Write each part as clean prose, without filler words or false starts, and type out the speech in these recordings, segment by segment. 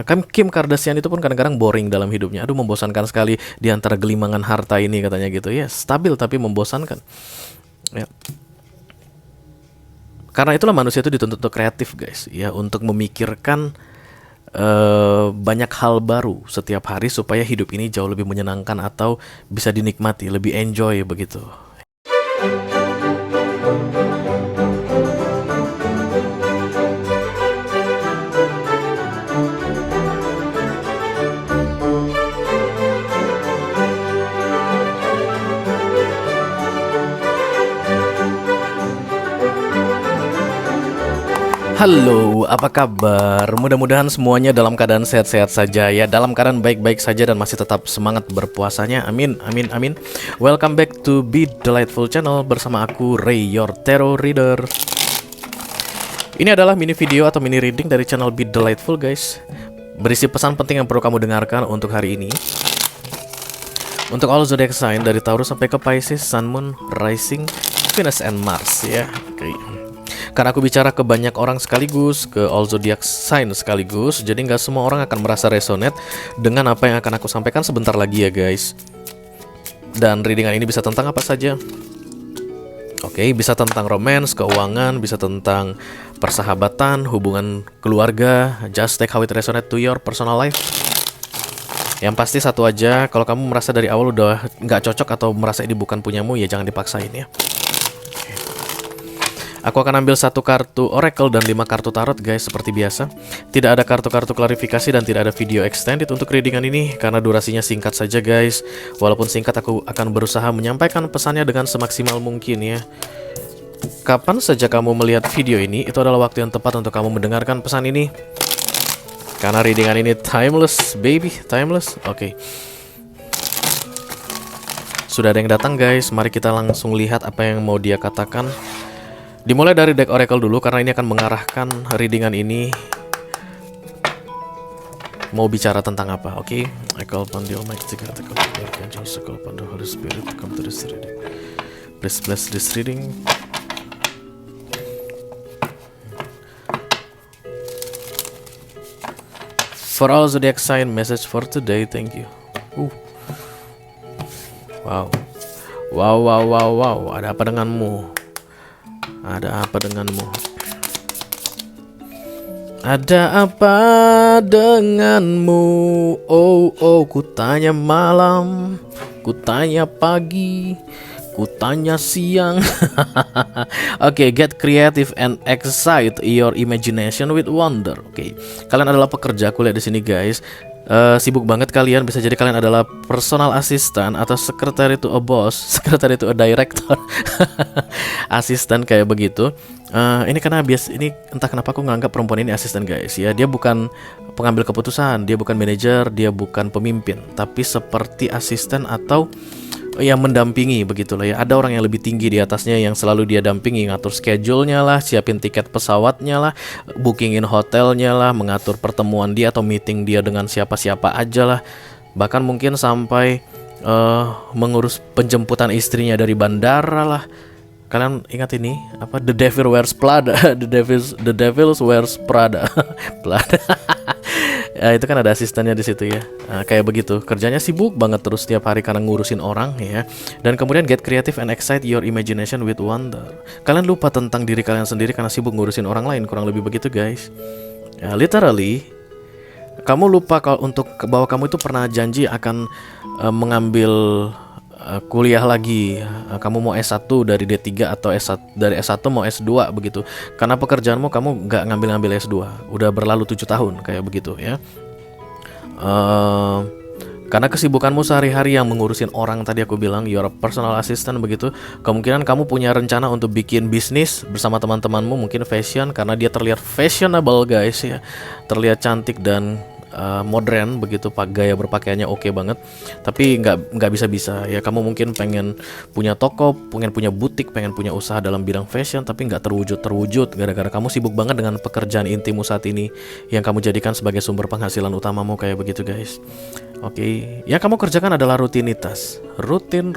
Kim Kardashian itu pun kadang-kadang boring dalam hidupnya. Aduh, membosankan sekali di antara gelimangan harta ini katanya gitu. Ya, stabil tapi membosankan. Ya. Karena itulah manusia itu dituntut untuk kreatif, guys. Ya, untuk memikirkan banyak hal baru setiap hari supaya hidup ini jauh lebih menyenangkan atau bisa dinikmati, lebih enjoy begitu. Halo, apa kabar? Mudah-mudahan semuanya dalam keadaan sehat-sehat saja ya, dalam keadaan baik-baik saja dan masih tetap semangat berpuasanya. Amin, amin, amin. Welcome back to Be Delightful Channel bersama aku Ray, your tarot reader. Ini adalah mini video atau mini reading dari channel Be Delightful, guys. Berisi pesan penting yang perlu kamu dengarkan untuk hari ini. Untuk all zodiac sign dari Taurus sampai ke Pisces, Sun, Moon, Rising, Venus, and Mars ya. Oke. Karena aku bicara ke banyak orang sekaligus, ke all zodiac sign sekaligus, jadi nggak semua orang akan merasa resonate dengan apa yang akan aku sampaikan sebentar lagi ya, guys. Dan readingan ini bisa tentang apa saja. Oke, bisa tentang romance, keuangan, bisa tentang persahabatan, hubungan keluarga. Just take how it resonate to your personal life. Yang pasti satu aja, kalau kamu merasa dari awal udah nggak cocok atau merasa ini bukan punyamu, ya jangan dipaksain ya. Aku akan ambil satu kartu oracle dan 5 kartu tarot, guys, seperti biasa. Tidak ada kartu-kartu klarifikasi dan tidak ada video extended untuk readingan ini karena durasinya singkat saja, guys. Walaupun singkat, aku akan berusaha menyampaikan pesannya dengan semaksimal mungkin ya. Kapan saja kamu melihat video ini, itu adalah waktu yang tepat untuk kamu mendengarkan pesan ini. Karena readingan ini timeless, baby, timeless. Oke. Sudah ada yang datang, guys. Mari kita langsung lihat apa yang mau dia katakan. Dimulai dari deck oracle dulu karena ini akan mengarahkan readingan ini mau bicara tentang apa. Oke, I call upon the Almighty God, I call upon the Archangels, I call upon the Holy Spirit to come to this reading. Please bless this reading. For all zodiac sign, message for today. Thank you. Wow. Wow, wow, wow, wow. Ada apa denganmu? Ada apa denganmu? Ada apa denganmu? Oh, oh, kutanya malam, kutanya pagi, kutanya siang. Oke, get creative and excite your imagination with wonder. Oke, kalian adalah pekerja, aku lihat di sini, guys. Sibuk banget kalian, bisa jadi kalian adalah personal assistant atau secretary to a boss, secretary to a director. Asisten kayak begitu. Ini karena ini entah kenapa aku nganggap perempuan ini asisten, guys ya. Dia bukan pengambil keputusan, dia bukan manajer, dia bukan pemimpin, tapi seperti asisten atau yang mendampingi begitulah ya. Ada orang yang lebih tinggi di atasnya yang selalu dia dampingi, ngatur schedule-nya lah, siapin tiket pesawatnya lah, bookingin hotelnya lah, mengatur pertemuan dia atau meeting dia dengan siapa-siapa aja lah. Bahkan mungkin sampai mengurus penjemputan istrinya dari bandara lah. Kalian ingat ini apa? The Devil Wears Prada. The Devil Wears Prada. Prada. Itu kan ada asistennya di situ ya. Kayak begitu. Kerjanya sibuk banget terus setiap hari karena ngurusin orang ya. Dan kemudian get creative and excite your imagination with wonder. Kalian lupa tentang diri kalian sendiri karena sibuk ngurusin orang lain, kurang lebih begitu, guys. Ya, literally kamu lupa bahwa kamu itu pernah janji akan mengambil kuliah lagi. Kamu mau S1 dari D3 atau dari S1 mau S2 begitu. Karena pekerjaanmu kamu nggak ngambil S2. Udah berlalu 7 tahun kayak begitu ya. Karena kesibukanmu sehari-hari yang mengurusin orang, tadi aku bilang you're a personal assistant begitu. Kemungkinan kamu punya rencana untuk bikin bisnis bersama teman-temanmu, mungkin fashion, karena dia terlihat fashionable, guys ya. Terlihat cantik dan modern begitu, gaya berpakaiannya oke banget. Tapi nggak bisa ya. Kamu mungkin pengen punya toko, pengen punya butik, pengen punya usaha dalam bidang fashion, tapi nggak terwujud gara-gara kamu sibuk banget dengan pekerjaan intimu saat ini yang kamu jadikan sebagai sumber penghasilan utamamu kayak begitu, guys. Oke, yang kamu kerjakan adalah rutinitas, rutin.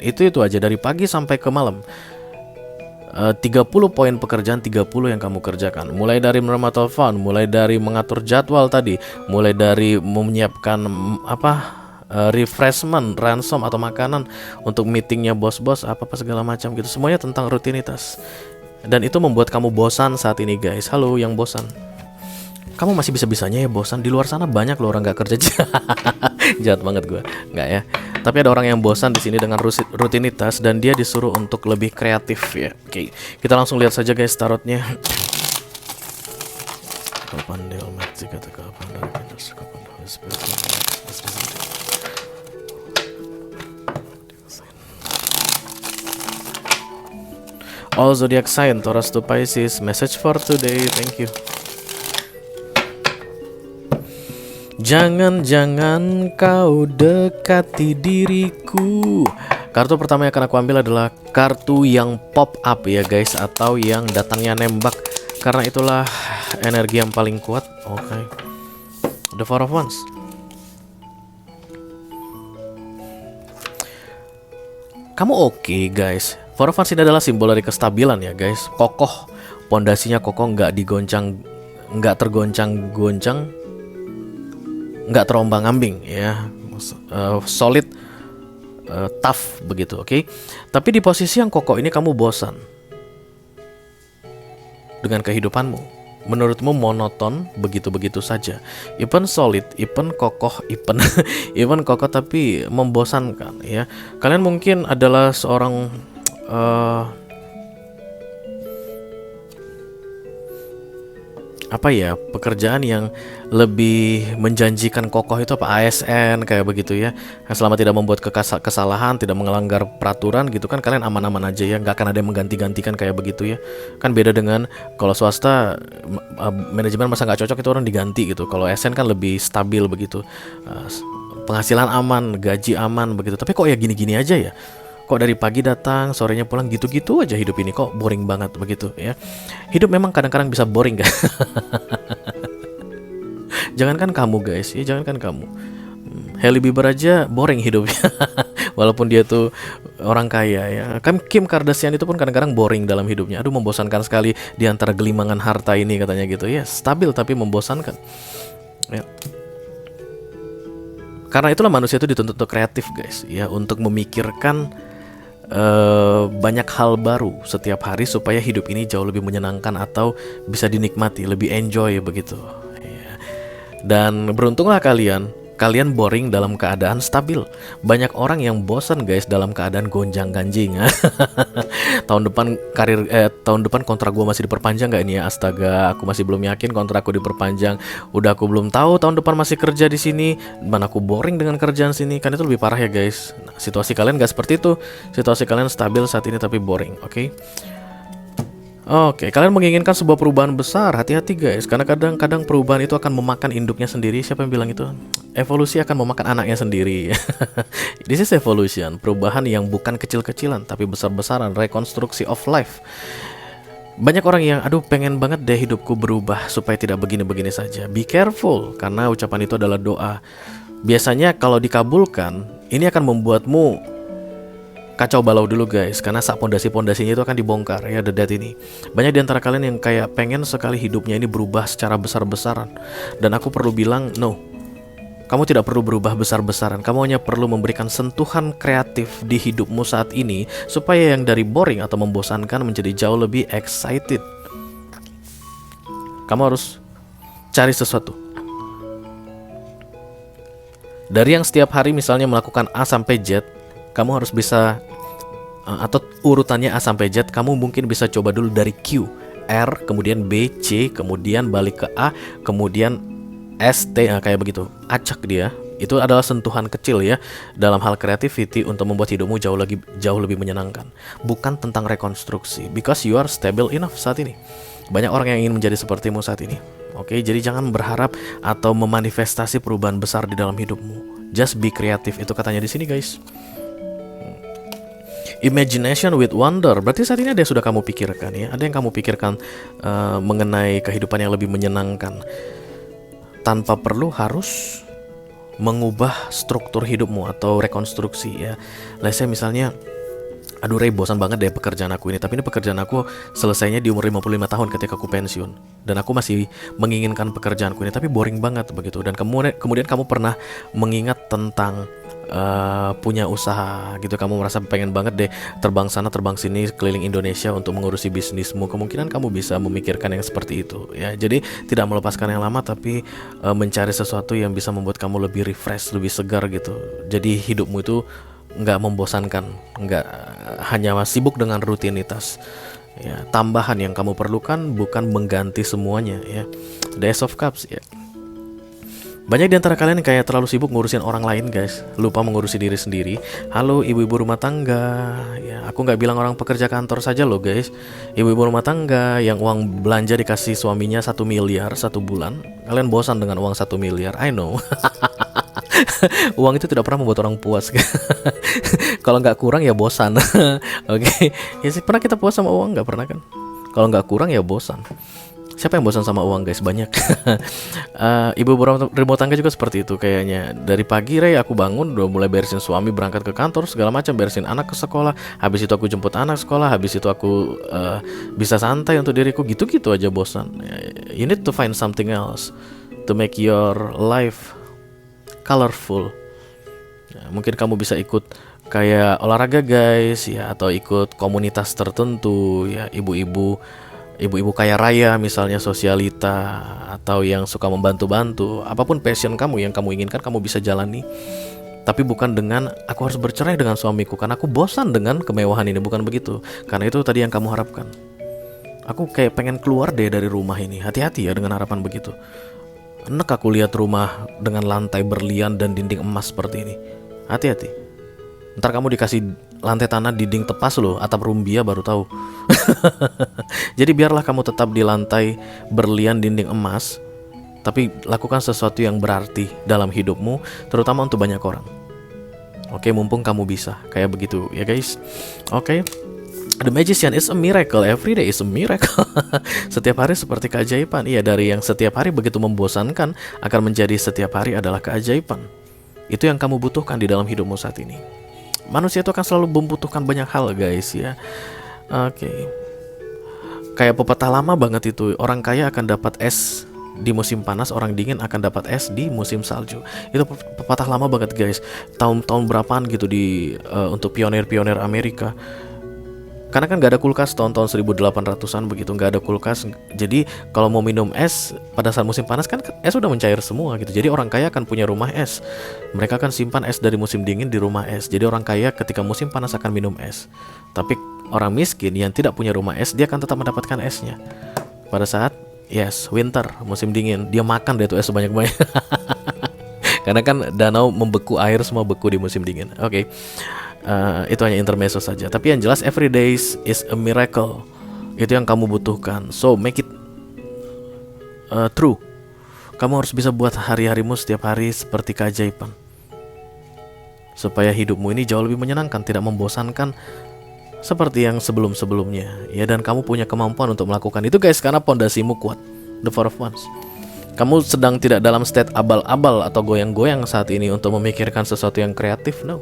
Itu aja dari pagi sampai ke malam. 30 poin pekerjaan, 30 yang kamu kerjakan. Mulai dari menerima telepon, mulai dari mengatur jadwal tadi, mulai dari menyiapkan refreshment, ransom atau makanan untuk meetingnya bos-bos, apa-apa segala macam gitu. Semuanya tentang rutinitas. Dan itu membuat kamu bosan saat ini guys. Halo yang bosan. Kamu masih bisa-bisanya ya bosan. Di luar sana banyak loh orang gak kerja. Jahat banget gue. Nggak ya. Tapi ada orang yang bosan di sini dengan rutinitas dan dia disuruh untuk lebih kreatif ya. Oke, kita langsung lihat saja guys tarotnya. Kapan mati kata kapan dari kapan all zodiac sign Taurus to Pisces. Message for today. Thank you. Jangan-jangan kau dekati diriku. Kartu pertama yang akan aku ambil adalah kartu yang pop up ya guys, atau yang datangnya nembak. Karena itulah energi yang paling kuat. Oke. The Four of Wands. Kamu oke guys. Four of Wands ini adalah simbol dari kestabilan ya guys. Kokoh, pondasinya kokoh, nggak digoncang, nggak tergoncang-goncang, nggak terombang-ambing ya, solid, tough begitu, oke? Tapi di posisi yang kokoh ini kamu bosan dengan kehidupanmu. Menurutmu monoton, begitu-begitu saja. Even solid, even kokoh, even kokoh tapi membosankan ya. Kalian mungkin adalah seorang pekerjaan yang lebih menjanjikan kokoh itu apa, ASN kayak begitu ya. Selama tidak membuat kesalahan, tidak melanggar peraturan gitu kan, kalian aman-aman aja ya, nggak akan ada yang mengganti-gantikan kayak begitu ya. Kan beda dengan kalau swasta, manajemen masa nggak cocok itu orang diganti gitu. Kalau ASN kan lebih stabil begitu, penghasilan aman, gaji aman begitu. Tapi kok ya gini-gini aja ya. Kok dari pagi datang, sorenya pulang, gitu-gitu aja hidup ini, kok boring banget begitu ya. Hidup memang kadang-kadang bisa boring kan. Jangankan kamu guys, ya jangankan kamu. Hailey Bieber aja boring hidupnya. Walaupun dia tuh orang kaya ya. Kim Kardashian itu pun kadang-kadang boring dalam hidupnya. Aduh, membosankan sekali di antara gelimangan harta ini katanya gitu ya. Stabil tapi membosankan. Ya. Karena itulah manusia itu dituntut untuk kreatif guys ya, untuk memikirkan banyak hal baru setiap hari supaya hidup ini jauh lebih menyenangkan atau bisa dinikmati, lebih enjoy begitu ya. Dan beruntunglah kalian boring dalam keadaan stabil. Banyak orang yang bosan guys dalam keadaan gonjang-ganjing. Tahun depan kontrak gue masih diperpanjang nggak ini ya? Astaga, aku masih belum yakin kontrakku diperpanjang. Udah aku belum tahu tahun depan masih kerja di sini. Mana aku boring dengan kerjaan sini. Kan itu lebih parah ya guys. Nah, situasi kalian nggak seperti itu. Situasi kalian stabil saat ini tapi boring. Oke. Oke, kalian menginginkan sebuah perubahan besar. Hati-hati guys, karena kadang-kadang perubahan itu akan memakan induknya sendiri. Siapa yang bilang itu? Evolusi akan memakan anaknya sendiri. This is evolution. Perubahan yang bukan kecil-kecilan tapi besar-besaran. Rekonstruksi of life. Banyak orang yang pengen banget deh hidupku berubah supaya tidak begini-begini saja. Be careful, karena ucapan itu adalah doa. Biasanya kalau dikabulkan, ini akan membuatmu kacau balau dulu guys, karena saat pondasi-pondasinya itu akan dibongkar ya, dedat ini. Banyak di antara kalian yang kayak pengen sekali hidupnya ini berubah secara besar-besaran. Dan aku perlu bilang, no. Kamu tidak perlu berubah besar-besaran. Kamu hanya perlu memberikan sentuhan kreatif di hidupmu saat ini supaya yang dari boring atau membosankan menjadi jauh lebih excited. Kamu harus cari sesuatu. Dari yang setiap hari misalnya melakukan A sampai Z, kamu harus bisa, atau urutannya A sampai Z, kamu mungkin bisa coba dulu dari Q, R, kemudian B, C, kemudian balik ke A, kemudian S, T, kayak begitu. Acak dia. Itu adalah sentuhan kecil ya dalam hal creativity untuk membuat hidupmu jauh lebih menyenangkan. Bukan tentang rekonstruksi, because you are stable enough saat ini. Banyak orang yang ingin menjadi sepertimu saat ini. Oke, jadi jangan berharap atau memanifestasi perubahan besar di dalam hidupmu. Just be creative, itu katanya di sini guys. Imagination with wonder. Berarti saat ini ada yang sudah kamu pikirkan ya. Ada yang kamu pikirkan mengenai kehidupan yang lebih menyenangkan, tanpa perlu harus mengubah struktur hidupmu atau rekonstruksi ya. Let's say misalnya aduh Ray, bosan banget deh pekerjaan aku ini. Tapi ini pekerjaan aku selesainya di umur 55 tahun ketika aku pensiun. Dan aku masih menginginkan pekerjaanku ini, tapi boring banget begitu. Dan kemudian kamu pernah mengingat tentang punya usaha gitu. Kamu merasa pengen banget deh terbang sana terbang sini keliling Indonesia untuk mengurusi bisnismu. Kemungkinan kamu bisa memikirkan yang seperti itu ya. Jadi tidak melepaskan yang lama, tapi mencari sesuatu yang bisa membuat kamu lebih refresh, lebih segar gitu. Jadi hidupmu itu nggak membosankan, nggak hanya sibuk dengan rutinitas ya. Tambahan yang kamu perlukan bukan mengganti semuanya ya. The Ace of Cups ya. Banyak di antara kalian yang kayak terlalu sibuk ngurusin orang lain guys, lupa mengurusi diri sendiri. Halo ibu-ibu rumah tangga ya, aku nggak bilang orang pekerja kantor saja loh guys. Ibu-ibu rumah tangga yang uang belanja dikasih suaminya 1 miliar 1 bulan, kalian bosan dengan uang 1 miliar, I know. Uang itu tidak pernah membuat orang puas. Kalau nggak kurang ya bosan. Oke. Ya sih, pernah kita puas sama uang? Nggak pernah kan? Kalau nggak kurang ya bosan. Siapa yang bosan sama uang guys? Banyak. Ibu rumah tangga juga seperti itu kayaknya. Dari pagi Ray aku bangun udah mulai beresin suami berangkat ke kantor segala macam, beresin anak ke sekolah. Habis itu aku jemput anak sekolah. Habis itu aku bisa santai untuk diriku. Gitu-gitu aja bosan. You need to find something else to make your life colorful. Ya, mungkin kamu bisa ikut kayak olahraga guys ya, atau ikut komunitas tertentu ya, ibu-ibu kaya raya misalnya, sosialita, atau yang suka membantu-bantu. Apapun passion kamu yang kamu inginkan, kamu bisa jalani. Tapi bukan dengan aku harus bercerai dengan suamiku karena aku bosan dengan kemewahan ini, bukan begitu. Karena itu tadi yang kamu harapkan. Aku kayak pengen keluar deh dari rumah ini. Hati-hati ya dengan harapan begitu. Enak aku lihat rumah dengan lantai berlian dan dinding emas seperti ini. Hati-hati. Ntar kamu dikasih lantai tanah dinding tepas loh, atap rumbia baru tahu. Jadi biarlah kamu tetap di lantai berlian dinding emas, tapi lakukan sesuatu yang berarti dalam hidupmu, terutama untuk banyak orang. Oke, mumpung kamu bisa kayak begitu ya guys. Oke. The Magician is a miracle, every day is a miracle. Setiap hari seperti keajaiban. Iya, dari yang setiap hari begitu membosankan akan menjadi setiap hari adalah keajaiban. Itu yang kamu butuhkan di dalam hidupmu saat ini. Manusia itu akan selalu membutuhkan banyak hal guys ya. Oke. Kayak pepatah lama banget itu, orang kaya akan dapat es di musim panas, orang dingin akan dapat es di musim salju. Itu pepatah lama banget guys. Tahun-tahun berapaan gitu untuk pionir-pionir Amerika. Karena kan gak ada kulkas tahun-tahun 1800-an begitu, gak ada kulkas. Jadi kalau mau minum es pada saat musim panas kan es udah mencair semua gitu. Jadi orang kaya akan punya rumah es. Mereka akan simpan es dari musim dingin di rumah es. Jadi orang kaya ketika musim panas akan minum es. Tapi orang miskin yang tidak punya rumah es, dia akan tetap mendapatkan esnya pada saat winter, musim dingin. Dia makan deh tuh es sebanyak-banyak. Karena kan danau membeku, air semua beku di musim dingin. Oke. Itu hanya intermezzo saja. Tapi yang jelas every day is a miracle. Itu yang kamu butuhkan. So make it true. Kamu harus bisa buat hari-harimu setiap hari seperti keajaiban, supaya hidupmu ini jauh lebih menyenangkan, tidak membosankan seperti yang sebelum-sebelumnya ya. Dan kamu punya kemampuan untuk melakukan itu guys, karena pondasimu kuat. The Four of Wands. Kamu sedang tidak dalam state abal-abal atau goyang-goyang saat ini untuk memikirkan sesuatu yang kreatif. No.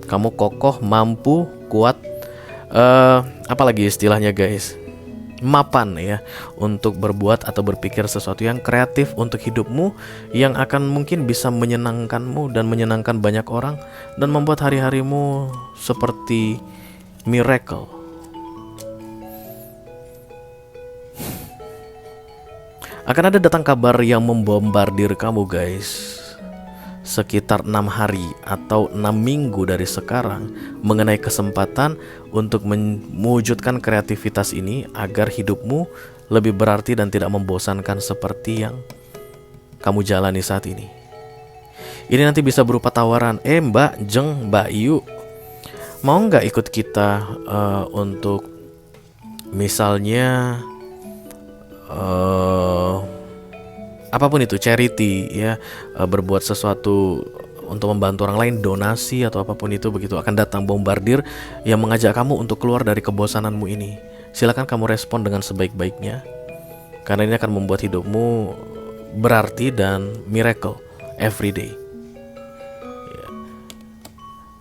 Kamu kokoh, mampu, kuat, apalagi istilahnya guys, mapan ya, untuk berbuat atau berpikir sesuatu yang kreatif untuk hidupmu, yang akan mungkin bisa menyenangkanmu dan menyenangkan banyak orang, dan membuat hari-harimu seperti miracle. Akan ada datang kabar yang membombardir kamu guys, sekitar 6 hari atau 6 minggu dari sekarang, mengenai kesempatan untuk mewujudkan kreativitas ini agar hidupmu lebih berarti dan tidak membosankan seperti yang kamu jalani saat ini. Ini nanti bisa berupa tawaran, Mbak Jeng, Mbak Yu, mau nggak ikut kita untuk misalnya apapun itu, charity ya, berbuat sesuatu untuk membantu orang lain, donasi atau apapun itu begitu. Akan datang bombardir yang mengajak kamu untuk keluar dari kebosananmu ini. Silakan kamu respon dengan sebaik-baiknya, karena ini akan membuat hidupmu berarti dan miracle every day.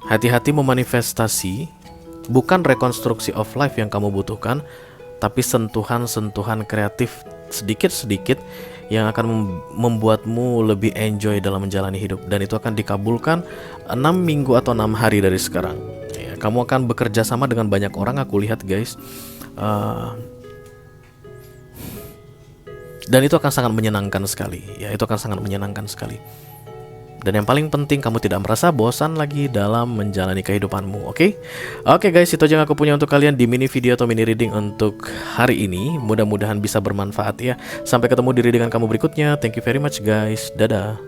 Hati-hati memanifestasi Bukan rekonstruksi of life yang kamu butuhkan, tapi sentuhan-sentuhan kreatif sedikit-sedikit yang akan membuatmu lebih enjoy dalam menjalani hidup. Dan itu akan dikabulkan 6 minggu atau 6 hari dari sekarang ya. Kamu akan bekerja sama dengan banyak orang, aku lihat guys. Dan itu akan sangat menyenangkan sekali ya, itu akan sangat menyenangkan sekali. Dan yang paling penting, kamu tidak merasa bosan lagi dalam menjalani kehidupanmu. Oke guys, itu aja yang aku punya untuk kalian di mini video atau mini reading untuk hari ini. Mudah-mudahan bisa bermanfaat ya. Sampai ketemu di readingan kamu berikutnya. Thank you very much guys. Dadah.